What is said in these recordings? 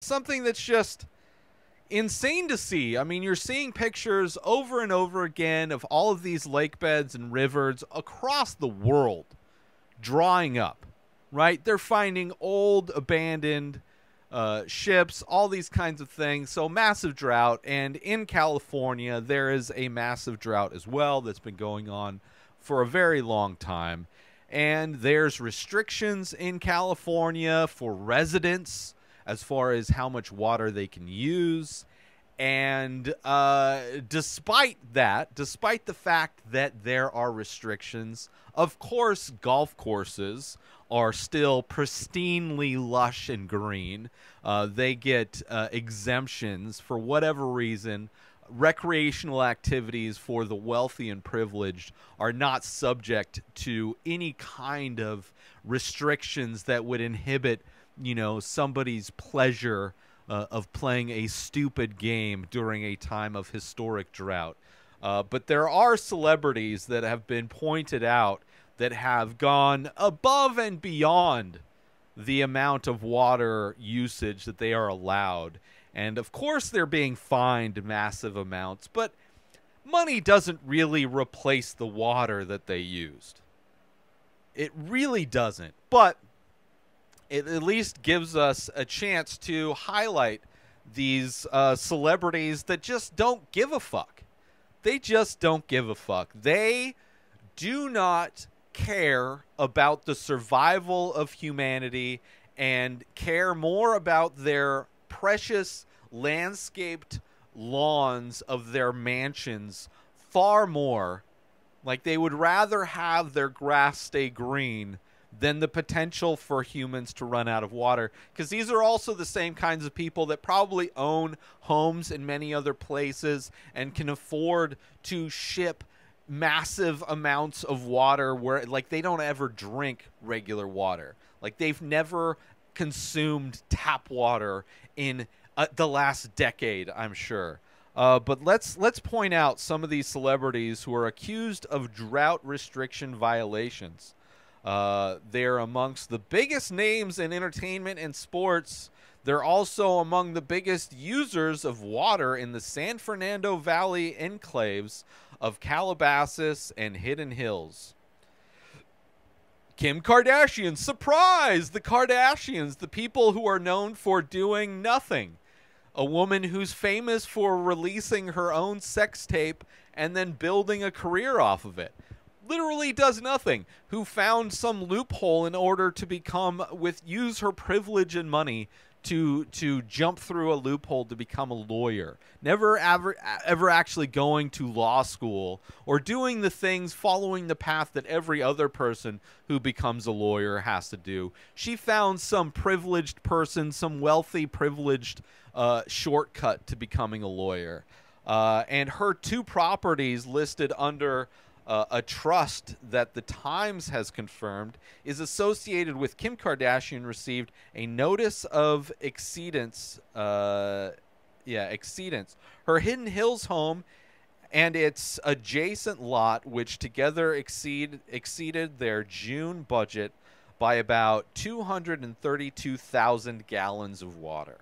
something that's just insane to see. I mean, you're seeing pictures over and over again of all of these lake beds and rivers across the world drying up, right? They're finding old, abandoned ships, all these kinds of things. So massive drought. And in California, there is a massive drought as well that's been going on for a very long time. And there's restrictions in California for residents as far as how much water they can use. And despite the fact that there are restrictions, of course, golf courses are still pristinely lush and green. They get exemptions for whatever reason. Recreational activities for the wealthy and privileged are not subject to any kind of restrictions that would inhibit, somebody's pleasure of playing a stupid game during a time of historic drought. But there are celebrities that have been pointed out that have gone above and beyond the amount of water usage that they are allowed. And of course they're being fined massive amounts, but money doesn't really replace the water that they used. It really doesn't. But it at least gives us a chance to highlight these celebrities that just don't give a fuck. They just don't give a fuck. They do not care about the survival of humanity and care more about their precious landscaped lawns of their mansions far more. Like, they would rather have their grass stay green than the potential for humans to run out of water. Because these are also the same kinds of people that probably own homes in many other places and can afford to ship massive amounts of water where, like, they don't ever drink regular water. Like, they've never consumed tap water in the last decade, I'm sure. But let's point out some of these celebrities who are accused of drought restriction violations. They're amongst the biggest names in entertainment and sports. They're also among the biggest users of water in the San Fernando Valley enclaves of Calabasas and Hidden Hills. Kim Kardashian, surprise! The Kardashians, the people who are known for doing nothing. A woman who's famous for releasing her own sex tape and then building a career off of it. Literally does nothing. Who found some loophole in order to use her privilege and money to jump through a loophole to become a lawyer. Never ever actually going to law school or doing the things, following the path that every other person who becomes a lawyer has to do. She found some privileged person, some wealthy privileged shortcut to becoming a lawyer. And her two properties listed under a trust that the Times has confirmed is associated with Kim Kardashian received a notice of exceedance. Exceedance. Her Hidden Hills home and its adjacent lot, which together exceeded their June budget by about 232,000 gallons of water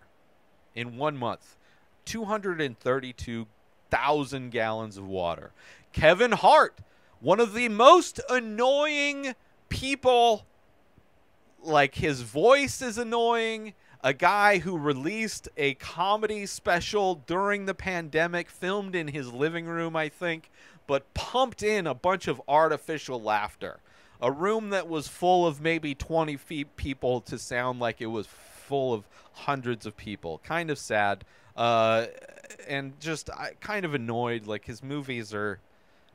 in 1 month. 232,000 gallons of water. Kevin Hart, one of the most annoying people, like, his voice is annoying. A guy who released a comedy special during the pandemic, filmed in his living room, I think, but pumped in a bunch of artificial laughter. A room that was full of maybe 20 people to sound like it was full of hundreds of people. Kind of sad. And just kind of annoyed. Like, his movies are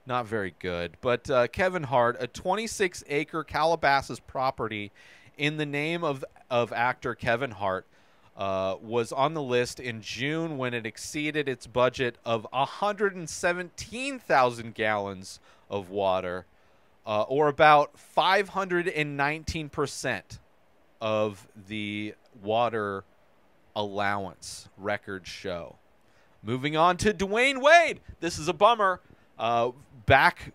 not very good. But Kevin Hart, a 26-acre Calabasas property in the name of actor Kevin Hart, was on the list in June when it exceeded its budget of 117,000 gallons of water, or about 519% of the water allowance, records show. Moving on to Dwayne Wade. This is a bummer. Back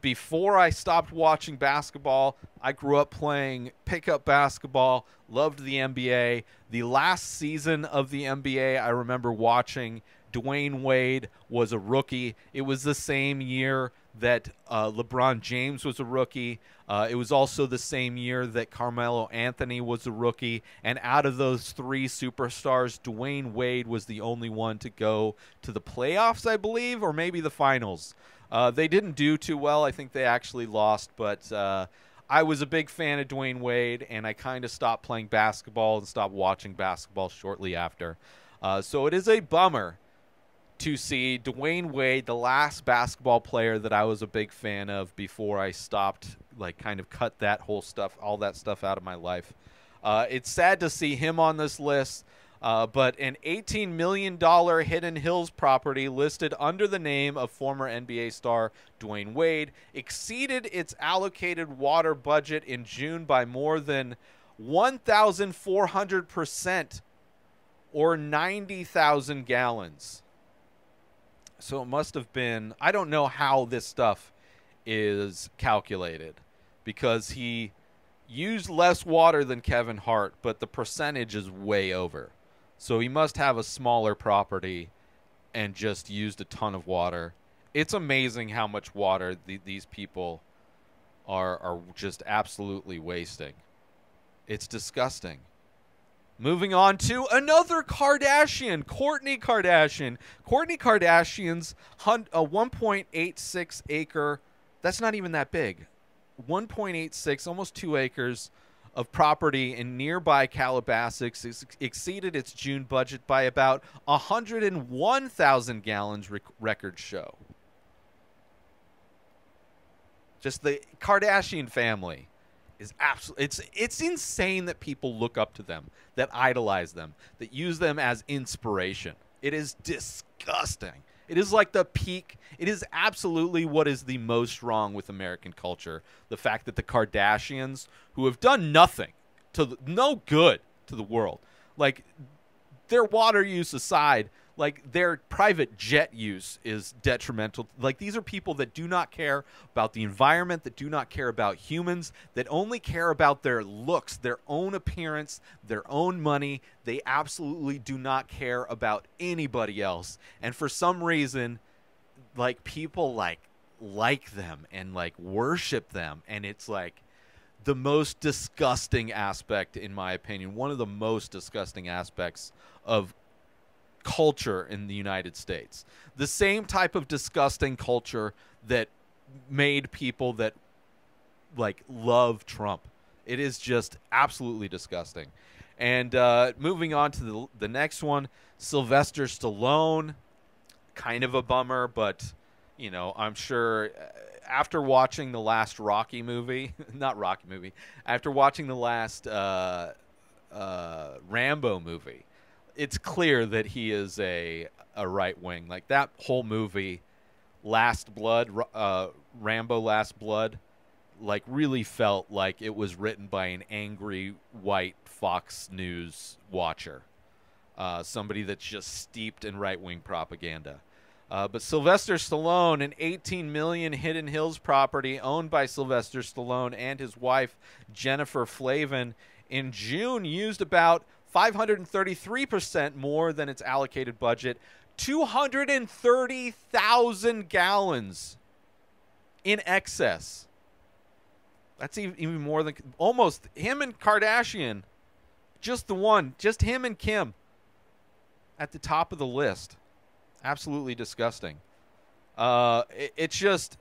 before I stopped watching basketball, I grew up playing pickup basketball, loved the NBA. The last season of the NBA I remember watching, Dwayne Wade was a rookie. It was the same year that LeBron James was a rookie. It was also the same year that Carmelo Anthony was a rookie. And out of those three superstars, Dwayne Wade was the only one to go to the playoffs, I believe, or maybe the finals. They didn't do too well. I think they actually lost, but I was a big fan of Dwayne Wade, and I kind of stopped playing basketball and stopped watching basketball shortly after. So it is a bummer to see Dwayne Wade, the last basketball player that I was a big fan of before I stopped, like, kind of cut that whole stuff, all that stuff out of my life. It's sad to see him on this list, but an $18 million Hidden Hills property listed under the name of former NBA star Dwayne Wade exceeded its allocated water budget in June by more than 1,400%, or 90,000 gallons. So it must have been, I don't know how this stuff is calculated, because he used less water than Kevin Hart, but the percentage is way over. So he must have a smaller property and just used a ton of water. It's amazing how much water these people are just absolutely wasting. It's disgusting. Moving on to another Kardashian, Kourtney Kardashian. Kourtney Kardashian's a 1.86 acre, that's not even that big, 1.86, almost 2 acres of property in nearby Calabasas exceeded its June budget by about 101,000 gallons, records show. Just the Kardashian family is absolutely, it's insane that people look up to them, that idolize them, that use them as inspiration. It is disgusting. It is like the peak. It is absolutely what is the most wrong with American culture. The fact that the Kardashians, who have done nothing no good to the world, like their water use aside, like their private jet use is detrimental. Like, these are people that do not care about the environment, that do not care about humans, that only care about their looks, their own appearance, their own money. They absolutely do not care about anybody else. And for some reason, like, people like them and like worship them, and it's like the most disgusting aspect, in my opinion, one of the most disgusting aspects of culture in the United States. The same type of disgusting culture that made people that like love Trump. It is just absolutely disgusting. And moving on to the next one, Sylvester Stallone. Kind of a bummer, but you know, I'm sure after watching the last Rocky movie, not Rocky movie, after watching the last Rambo movie, it's clear that he is a right wing. Like, that whole movie, Last Blood, Rambo Last Blood, like, really felt like it was written by an angry white Fox News watcher, somebody that's just steeped in right wing propaganda. But Sylvester Stallone, an $18 million Hidden Hills property owned by Sylvester Stallone and his wife Jennifer Flavin, in June used about 533% more than its allocated budget, 230,000 gallons in excess. That's even more than almost him and Kardashian, just him and Kim at the top of the list. Absolutely disgusting. It's just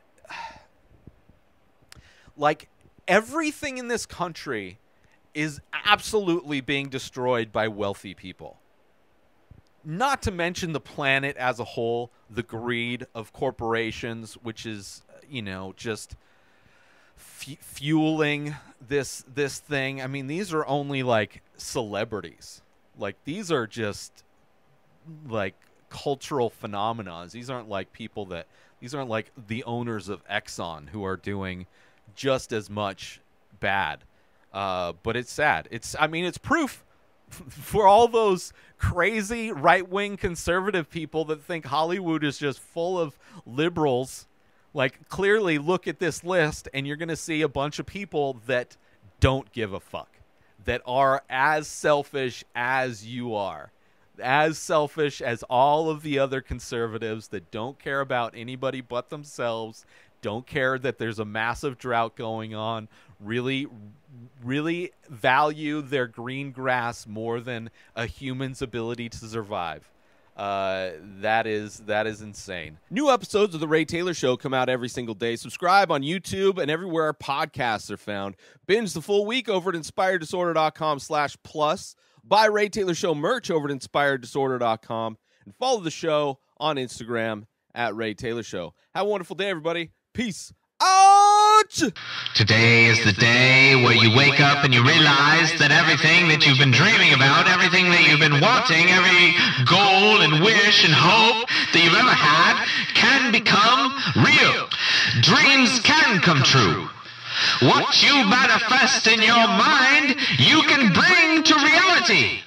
like everything in this country is absolutely being destroyed by wealthy people. Not to mention the planet as a whole, the greed of corporations, which is, you know, just fueling this thing. I mean, these are only like celebrities. Like, these are just like cultural phenomena. These aren't like people that, these aren't like the owners of Exxon who are doing just as much bad. But it's sad. I mean, it's proof for all those crazy right-wing conservative people that think Hollywood is just full of liberals Like, clearly look at this list and you're going to see a bunch of people that don't give a fuck, that are as selfish as you are, as selfish as all of the other conservatives that don't care about anybody but themselves, don't care that there's a massive drought going on, really value their green grass more than a human's ability to survive. That is insane. New episodes of The Ray Taylor Show come out every single day. Subscribe on YouTube and everywhere our podcasts are found. Binge the full week over at inspireddisorder.com/plus. Buy Ray Taylor Show merch over at inspireddisorder.com. And follow the show on Instagram at Ray Taylor Show. Have a wonderful day, everybody. Peace out! Today is the day where you wake up and you realize that everything that you've been dreaming about, everything that you've been wanting, every goal and wish and hope that you've ever had can become real. Dreams can come true. What you manifest in your mind, you can bring to reality.